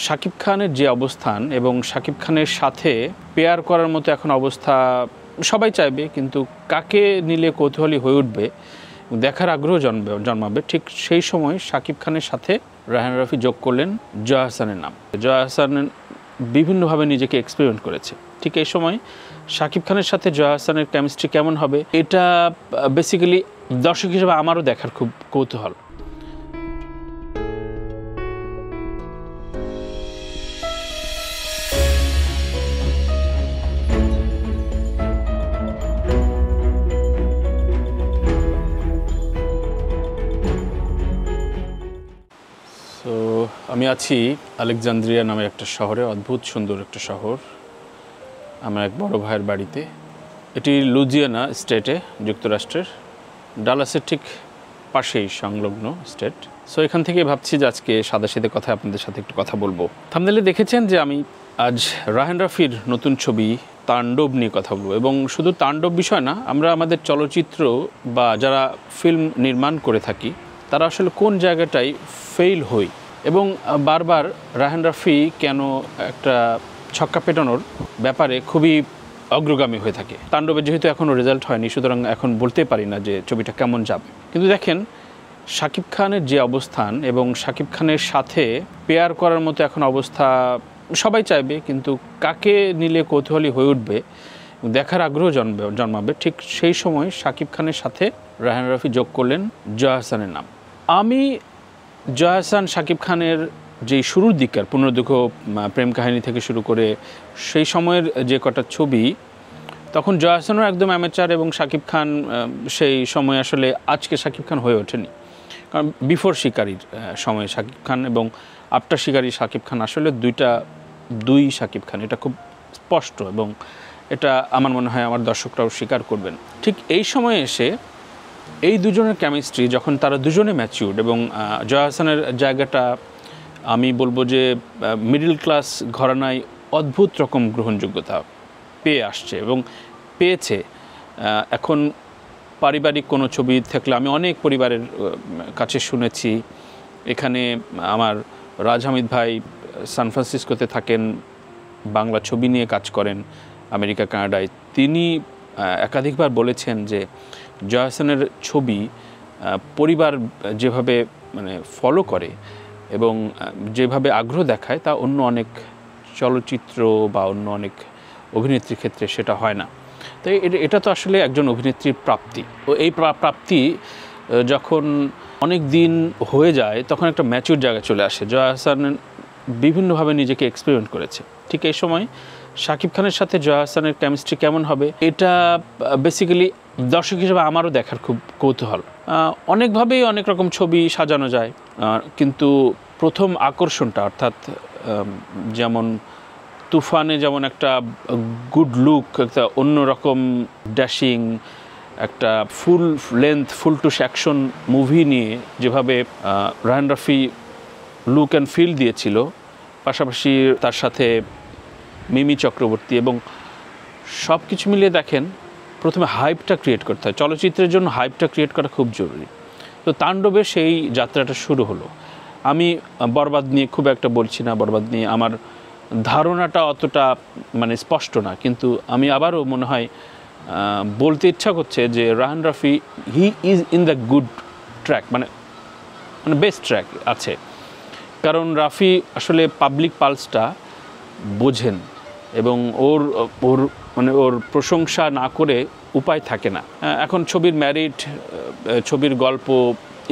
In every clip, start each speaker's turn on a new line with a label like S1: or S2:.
S1: শাকিব খানের যে অবস্থান এবং শাকিব খানের সাথে পেয়ার করার মতো এখন অবস্থা সবাই চাইবে, কিন্তু কাকে নিলে কৌতূহলী হয়ে উঠবে, দেখার আগ্রহ জন্মাবে, ঠিক সেই সময় শাকিব খানের সাথে রায়হান রাফি যোগ করলেন জয়া আহসানের নাম। জয়া আহসান বিভিন্নভাবে নিজেকে এক্সপেরিমেন্ট করেছে। ঠিক এই সময় শাকিব খানের সাথে জয়া আহসানের কেমিস্ট্রি কেমন হবে, এটা বেসিক্যালি দর্শক হিসেবে আমারও দেখার খুব কৌতূহল। তো আমি আছি আলেকজান্দ্রিয়া নামে একটা শহরে, অদ্ভুত সুন্দর একটা শহর, আমার এক বড় ভাইয়ের বাড়িতে। এটি লুজিয়ানা স্টেটে, যুক্তরাষ্ট্রের ডালাসের ঠিক পাশেই সংলগ্ন স্টেট। সো এখান থেকে ভাবছি যে আজকে সাদাসিধে কথা আপনাদের সাথে একটু কথা বলবো। থাম্বনেলে দেখেছেন যে আমি আজ রায়হান রাফির নতুন ছবি তাণ্ডব নিয়ে কথা বলবো, এবং শুধু তাণ্ডব বিষয় না, আমরা আমাদের চলচ্চিত্র বা যারা ফিল্ম নির্মাণ করে থাকি তারা আসলে কোন জায়গাটায় ফেইল হই, এবং বারবার রায়হান রাফি কেন একটা ছক্কা পেটানোর ব্যাপারে খুবই অগ্রগামী হয়ে থাকে। তাণ্ডবের যেহেতু এখনও রেজাল্ট হয়নি, সুতরাং এখন বলতে পারি না যে ছবিটা কেমন যাবে। কিন্তু দেখেন, শাকিব খানের যে অবস্থান এবং শাকিব খানের সাথে পেয়ার করার মতো এখন অবস্থা সবাই চাইবে, কিন্তু কাকে নিলে কৌতূহলী হয়ে উঠবে, দেখার আগ্রহ জন্মাবে, ঠিক সেই সময় শাকিব খানের সাথে রায়হান রাফি যোগ করলেন জয়া আহসানের নাম। আমি জয়া আহসান শাকিব খানের যে শুরুর দিককার পুনর্দুঃখ প্রেম কাহিনী থেকে শুরু করে সেই সময়ের যে কটা ছবি, তখন জয়া আহসানও একদম অ্যামেচার, এবং শাকিব খান সেই সময় আসলে আজকে শাকিব খান হয়ে ওঠেনি। কারণ বিফোর শিকারির সময় শাকিব খান এবং আফটার শিকারি শাকিব খান আসলে দুই শাকিব খান, এটা খুব স্পষ্ট, এবং এটা আমার মনে হয় আমার দর্শকরাও স্বীকার করবেন। ঠিক এই সময়ে এসে এই দুজনের কেমিস্ট্রি, যখন তারা দুজনে ম্যাচিউরড, এবং জয়া আহসানের জায়গাটা আমি বলবো যে মিডল ক্লাস ঘরানায় অদ্ভুত রকম গ্রহণযোগ্যতা পেয়ে আসছে এবং পেয়েছে। এখন পারিবারিক কোনো ছবি থাকলে, আমি অনেক পরিবারের কাছে শুনেছি, এখানে আমার রাজ হামিদ ভাই সান ফ্রান্সিসকোতে থাকেন, বাংলা ছবি নিয়ে কাজ করেন আমেরিকা কানাডায়। তিনি একাধিকবার বলেছেন যে জয়া আহসানের ছবি পরিবার যেভাবে ফলো করে এবং যেভাবে আগ্রহ দেখায়, তা অন্য অনেক চলচ্চিত্র বা অন্য অনেক অভিনেত্রীর ক্ষেত্রে সেটা হয় না। তো এটা তো আসলে একজন অভিনেত্রীর প্রাপ্তি। ও এই প্রাপ্তি যখন অনেক দিন হয়ে যায়, তখন একটা ম্যাচিউর জায়গায় চলে আসে। জয়া আহসান বিভিন্নভাবে নিজেকে এক্সপেরিমেন্ট করেছে। ঠিক এই সময় শাকিব খানের সাথে জয়া আহসানের কেমিস্ট্রি কেমন হবে, এটা বেসিক্যালি দর্শক হিসেবে আমারও দেখার খুব কৌতূহল। অনেকভাবেই অনেক রকম ছবি সাজানো যায়, কিন্তু প্রথম আকর্ষণটা, অর্থাৎ যেমন তুফানে যেমন একটা গুড লুক, একটা অন্যরকম ড্যাশিং, একটা full length full to action movie নিয়ে যেভাবে Raihan Rafi look and feel দিয়েছিল, পাশাপাশি তার সাথে মিমি চক্রবর্তী, এবং সব কিছু মিলিয়ে দেখেন প্রথমে হাইপটা ক্রিয়েট করতে হয়। চলচ্চিত্রের জন্য হাইপটা ক্রিয়েট করা খুব জরুরি। তো তাণ্ডবে সেই যাত্রাটা শুরু হলো। আমি বরবাদ নিয়ে খুব একটা বলছি না, বরবাদ নিয়ে আমার ধারণাটা অতটা স্পষ্ট না, কিন্তু আমি আবারও মনে হয় বলতে ইচ্ছা করছে যে Raihan Rafi he is in the good track, মানে বেস্ট ট্র্যাক আছে। কারণ রাফি আসলে পাবলিক পালসটা বোঝেন, এবং ওর প্রশংসা না করে উপায় থাকে না। এখন ছবির ম্যারিট, ছবির গল্প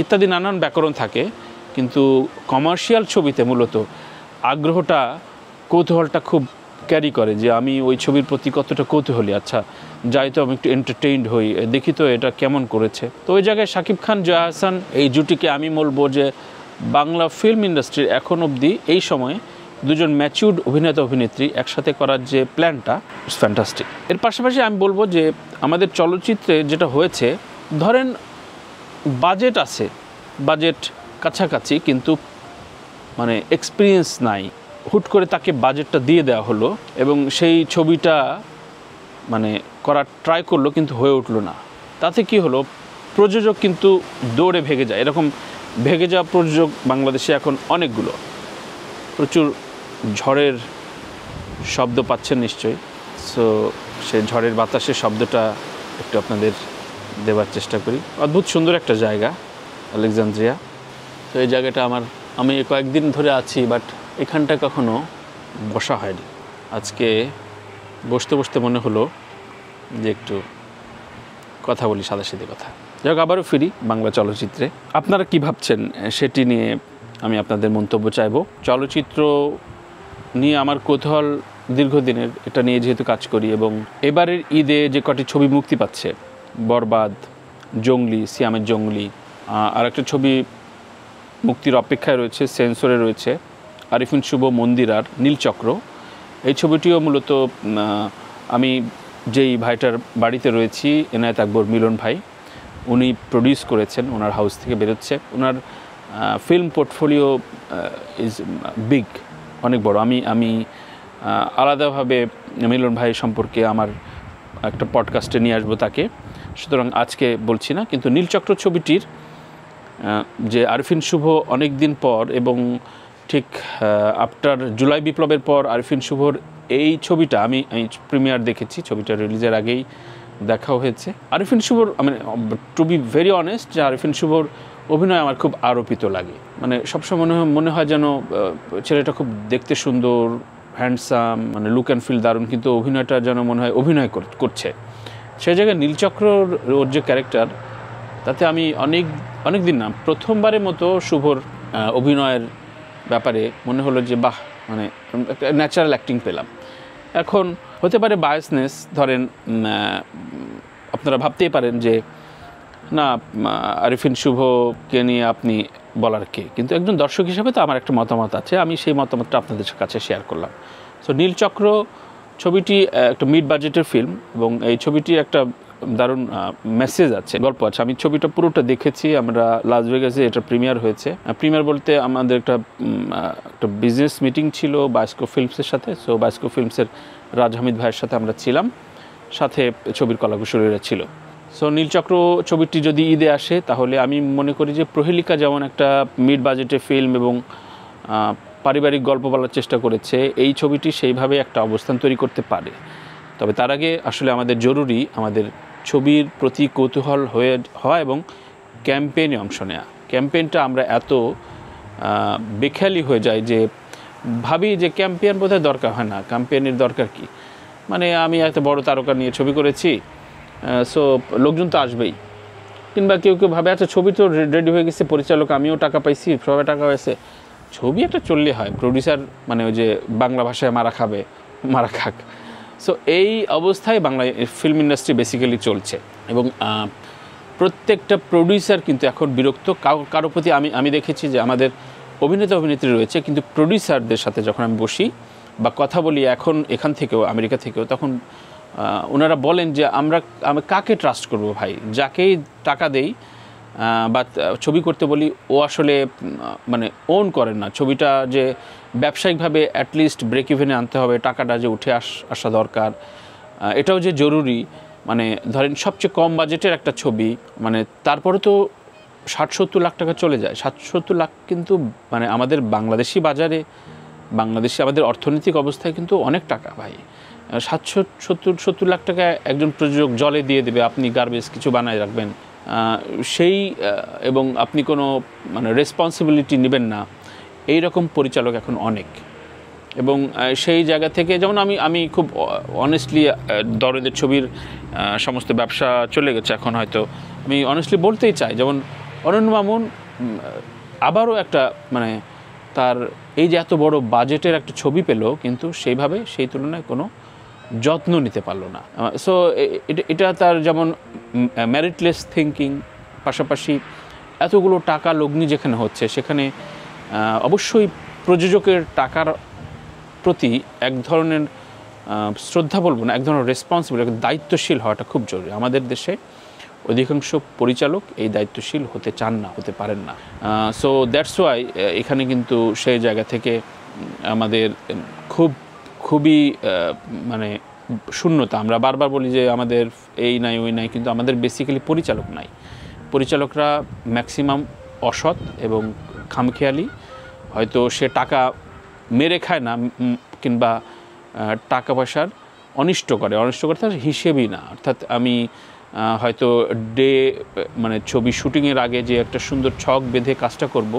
S1: ইত্যাদি নানান ব্যাকরণ থাকে, কিন্তু কমার্শিয়াল ছবিতে মূলত আগ্রহটা, কৌতূহলটা খুব ক্যারি করে, যে আমি ওই ছবির প্রতি কতটা কৌতূহলী, আচ্ছা যাই তো আমি একটু এন্টারটেইনড হই, দেখি তো এটা কেমন করেছে। তো ওই জায়গায় শাকিব খান জয়া আহসান এই জুটিকে আমি বলবো যে বাংলা ফিল্ম ইন্ডাস্ট্রির এখন অবধি এই সময়ে দুজন ম্যাচিউরড অভিনেতা অভিনেত্রী একসাথে করার যে প্ল্যানটা, ইটস ফ্যান্টাস্টিক। এর পাশাপাশি আমি বলবো যে আমাদের চলচ্চিত্রে যেটা হয়েছে, ধরেন বাজেট আছে, বাজেট কাছাকাছি, কিন্তু এক্সপিরিয়েন্স নাই, হুট করে তাকে বাজেটটা দিয়ে দেওয়া হলো এবং সেই ছবিটা করার ট্রাই করলো, কিন্তু হয়ে উঠলো না। তাতে কি হলো, প্রযোজক কিন্তু দৌড়ে ভেগে যায়। এরকম ভেগে যাওয়া প্রযোজক বাংলাদেশে এখন অনেকগুলো, প্রচুর ঝড়ের শব্দ পাচ্ছেন নিশ্চয়ই। সো সেই ঝড়ের বাতাসের শব্দটা একটু আপনাদের দেওয়ার চেষ্টা করি। অদ্ভুত সুন্দর একটা জায়গা আলেকজান্দ্রিয়া। তো এই জায়গাটা আমি কয়েকদিন ধরে আছি, বাট এখানটা কখনো বসা হয়নি। আজকে বসতে বসতে মনে হলো যে একটু কথা বলি, সাদাসিধে কথা। যাই হোক, আবারও ফিরি বাংলা চলচ্চিত্রে। আপনারা কি ভাবছেন সেটি নিয়ে আমি আপনাদের মন্তব্য চাইব। চলচ্চিত্র নিয়ে আমার কৌতূহল দীর্ঘদিনের, এটা নিয়ে যেহেতু কাজ করি, এবং এবারের ঈদে যে কটি ছবি মুক্তি পাচ্ছে, বরবাদ, জঙ্গলি, সিয়ামের জঙ্গলি, আর একটা ছবি মুক্তির অপেক্ষায় রয়েছে, সেন্সরে রয়েছে, আরিফিন শুভ, মন্দিরার, নীলচক্র। এই ছবিটিও মূলত আমি যেই ভাইটার বাড়িতে রয়েছি, এনায়েত আকবর মিলন ভাই, উনি প্রডিউস করেছেন, ওনার হাউস থেকে বেরোচ্ছে। ওনার ফিল্ম পোর্টফোলিও ইজ বিগ, অনেক বড়। আমি আলাদাভাবে মিলন ভাই সম্পর্কে আমার একটা পডকাস্টে নিয়ে আসবো তাকে, সুতরাং আজকে বলছি না। কিন্তু নীলচক্র ছবিটির যে আরিফিন শুভ অনেক দিন পর, এবং ঠিক আফটার জুলাই বিপ্লবের পর আরিফিন শুভর এই ছবিটা আমি প্রিমিয়ার দেখেছি, ছবিটা রিলিজের আগেই দেখাও হয়েছে। আরিফিন শুভর, মানে টু বি ভেরি অনেস্ট, যে আরিফিন শুভর অভিনয় আমার খুব আরোপিত লাগে। মানে সবসময় মনে হয় যেন ছেলেটা খুব দেখতে সুন্দর, হ্যান্ডসাম, মানে লুক অ্যান্ড ফিল দারুণ, কিন্তু অভিনয়টা যেন মনে হয় অভিনয় করছে। সেই জায়গায় নীলচক্রর ওর যে ক্যারেক্টার, তাতে আমি অনেক দিন না, প্রথমবারের মতো শুভর অভিনয়ের ব্যাপারে মনে হলো যে বাহ, মানে একটা ন্যাচারাল অ্যাক্টিং পেলাম। এখন হতে পারে বায়াসনেস, ধরেন আপনারা ভাবতেই পারেন যে না, আরিফিন শুভকে নিয়ে আপনি বলার কে, কিন্তু একজন দর্শক হিসেবে তো আমার একটা মতামত আছে, আমি সেই মতামতটা আপনাদের কাছে শেয়ার করলাম। সো নীলচক্র ছবিটি একটা মিড বাজেটের ফিল্ম, এবং এই ছবিটি একটা দারুণ মেসেজ আছে, গল্প আছে। আমি ছবিটা পুরোটা দেখেছি, আমরা লাস ভেগাসে এটা প্রিমিয়ার হয়েছে। প্রিমিয়ার বলতে আমাদের একটা বিজনেস মিটিং ছিল বায়োস্কোপ ফিল্মসের সাথে। সো বায়োস্কোপ ফিল্মসের রাজ হামিদ ভাইয়ের সাথে আমরা ছিলাম, সাথে ছবির কলাকুশলীরা ছিল। সো নীলচক্র ছবিটি যদি ঈদে আসে, তাহলে আমি মনে করি যে প্রহেলিকা যেমন একটা মিড বাজেটের ফিল্ম এবং পারিবারিক গল্প বলার চেষ্টা করেছে, এই ছবিটি সেইভাবে একটা অবস্থান তৈরি করতে পারে। তবে তার আগে আসলে আমাদের জরুরি আমাদের ছবির প্রতি কৌতূহল হওয়া এবং ক্যাম্পেইনে অংশ নেওয়া। ক্যাম্পেইনটা আমরা এত বেখেয়ালি হয়ে যায় যে ভাবি যে ক্যাম্পেইন বোধহয় দরকার হয় না, ক্যাম্পেইনের দরকার কি, মানে আমি এত বড় তারকা নিয়ে ছবি করেছি, সো লোকজন তো আসবেই। কিংবা কেউ ভাবে আচ্ছা ছবি তো রেডি হয়ে গেছে, পরিচালক আমিও টাকা পাইছি, সবাই টাকা হয়েছে, ছবি একটা চললে হয়, প্রডিউসার মানে ওই যে বাংলা ভাষায় মারা খাবে, মারা খাক। সো এই অবস্থায় বাংলা ফিল্ম ইন্ডাস্ট্রি বেসিক্যালি চলছে, এবং প্রত্যেকটা প্রডিউসার কিন্তু এখন বিরক্ত কারো প্রতি। আমি দেখেছি যে আমাদের অভিনেতা অভিনেত্রী রয়েছে, কিন্তু প্রডিউসারদের সাথে যখন আমি বসি বা কথা বলি এখন এখান থেকেও, আমেরিকা থেকেও, তখন ওনারা বলেন যে আমি কাকে ট্রাস্ট করব ভাই, যাকেই টাকা দেই বা ছবি করতে বলি, ও আসলে মানে ওন করেন না ছবিটা, যে ব্যবসায়িকভাবে অ্যাটলিস্ট ব্রেক ইভেনে আনতে হবে, টাকাটা যে উঠে আসা দরকার, এটাও যে জরুরি। মানে ধরেন সবচেয়ে কম বাজেটের একটা ছবি, মানে তারপরে তো 60-70 লাখ টাকা চলে যায়। 60-70 লাখ কিন্তু মানে আমাদের বাংলাদেশি বাজারে, বাংলাদেশি আমাদের অর্থনৈতিক অবস্থায় কিন্তু অনেক টাকা ভাই। 60-70 লাখ টাকা একজন প্রযোজক জলে দিয়ে দেবে, আপনি গার্বেজ কিছু বানায় রাখবেন সেই, এবং আপনি কোনো মানে রেসপন্সিবিলিটি নেবেন না, এই রকম পরিচালক এখন অনেক। এবং সেই জায়গা থেকে যেমন আমি খুব অনেস্টলি, দরদের ছবির সমস্ত ব্যবসা চলে গেছে এখন, হয়তো আমি অনেস্টলি বলতেই চাই, যেমন অনন্য মামুন আবারও একটা মানে তার এই যে এত বড় বাজেটের একটা ছবি পেল, কিন্তু সেইভাবে সেই তুলনায় কোনো যত্ন নিতে পারলো না। সো এটা তার যেমন ম্যারিটলেস থিঙ্কিং, পাশাপাশি এতগুলো টাকা লগ্নি যেখানে হচ্ছে, সেখানে অবশ্যই প্রযোজকের টাকার প্রতি এক ধরনের শ্রদ্ধা বলবো না, এক ধরনের রেসপন্সিবল, দায়িত্বশীল হওয়াটা খুব জরুরি। আমাদের দেশে অধিকাংশ পরিচালক এই দায়িত্বশীল হতে চান না, হতে পারেন না। সো দ্যাটস ওয়াই এখানে কিন্তু সেই জায়গা থেকে আমাদের খুবই মানে শূন্যতা। আমরা বারবার বলি যে আমাদের এই নাই ওই নাই, কিন্তু আমাদের বেসিক্যালি পরিচালক নাই। পরিচালকরা ম্যাক্সিমাম অসৎ এবং খামখেয়ালি, হয়তো সে টাকা মেরে খায় না কিংবা টাকা পয়সার অনিষ্ট করে তার হিসেবেই না। অর্থাৎ আমি হয়তো মানে ছবি শুটিংয়ের আগে যে একটা সুন্দর ছক বেঁধে কাজটা করব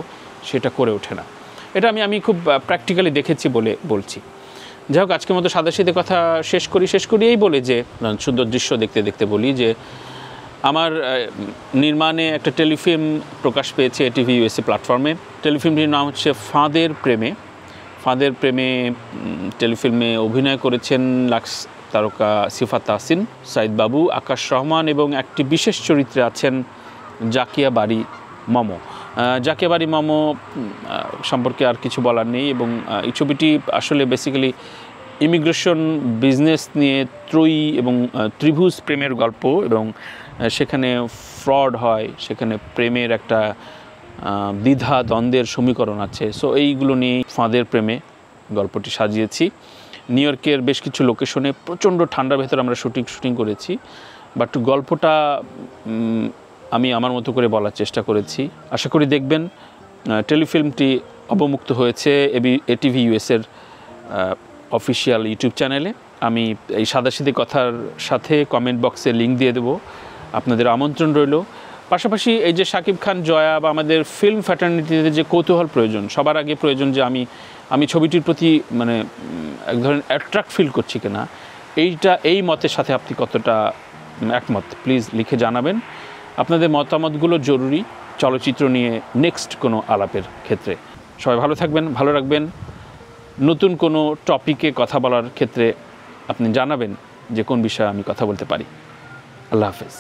S1: সেটা করে ওঠে না। এটা আমি খুব প্র্যাকটিক্যালি দেখেছি বলে বলছি। যাই হোক, আজকের মতো সাদাসিধে কথা শেষ করি এই বলে যে সুন্দর দৃশ্য দেখতে দেখতে বলি যে আমার নির্মাণে একটা টেলিফিল্ম প্রকাশ পেয়েছে এটিভি ইউএসএ প্ল্যাটফর্মে। টেলিফিল্মটির নাম হচ্ছে ফাঁদের প্রেমে। টেলিফিল্মে অভিনয় করেছেন লাক্স তারকা সিফাত তাহসিন, সাইদ বাবু, আকাশ রহমান এবং একটি বিশেষ চরিত্রে আছেন জাকিয়া বাড়ি মমো। জাকিয়া বাড়ি মমো সম্পর্কে আর কিছু বলার নেই। এবং এই ছবিটি আসলে বেসিক্যালি ইমিগ্রেশন বিজনেস নিয়ে ত্রিভুজ প্রেমের গল্প, এবং সেখানে ফ্রড হয়, সেখানে প্রেমের একটা দ্বিধা দ্বন্দ্বের সমীকরণ আছে। সো এইগুলো নিয়ে ফাঁদের প্রেমে গল্পটি সাজিয়েছি। নিউ ইয়র্কের বেশ কিছু লোকেশনে প্রচণ্ড ঠান্ডার ভেতর আমরা শুটিং করেছি, বাট গল্পটা আমি আমার মতো করে বলার চেষ্টা করেছি। আশা করি দেখবেন। টেলিফিল্মটি অবমুক্ত হয়েছে এটিভি ইউএসের অফিসিয়াল ইউটিউব চ্যানেলে। আমি এই সাদাসিধে কথার সাথে কমেন্ট বক্সে লিঙ্ক দিয়ে দেবো, আপনাদের আমন্ত্রণ রইল। পাশাপাশি এই যে শাকিব খান, জয়া বা আমাদের ফিল্ম ফ্র্যাটার্নিটিতে যে কৌতূহল প্রয়োজন, সবার আগে প্রয়োজন যে আমি ছবিটির প্রতি মানে এক ধরনের অ্যাট্রাক্ট ফিল করছি কিনা, এই মতের সাথে আপনি কতটা একমত প্লিজ লিখে জানাবেন। আপনাদের মতামতগুলো জরুরি চলচ্চিত্র নিয়ে নেক্সট কোনো আলাপের ক্ষেত্রে। সবাই ভালো থাকবেন, ভালো রাখবেন। নতুন কোনো টপিকে কথা বলার ক্ষেত্রে আপনি জানাবেন যে কোন বিষয়ে আমি কথা বলতে পারি। আল্লাহ হাফেজ।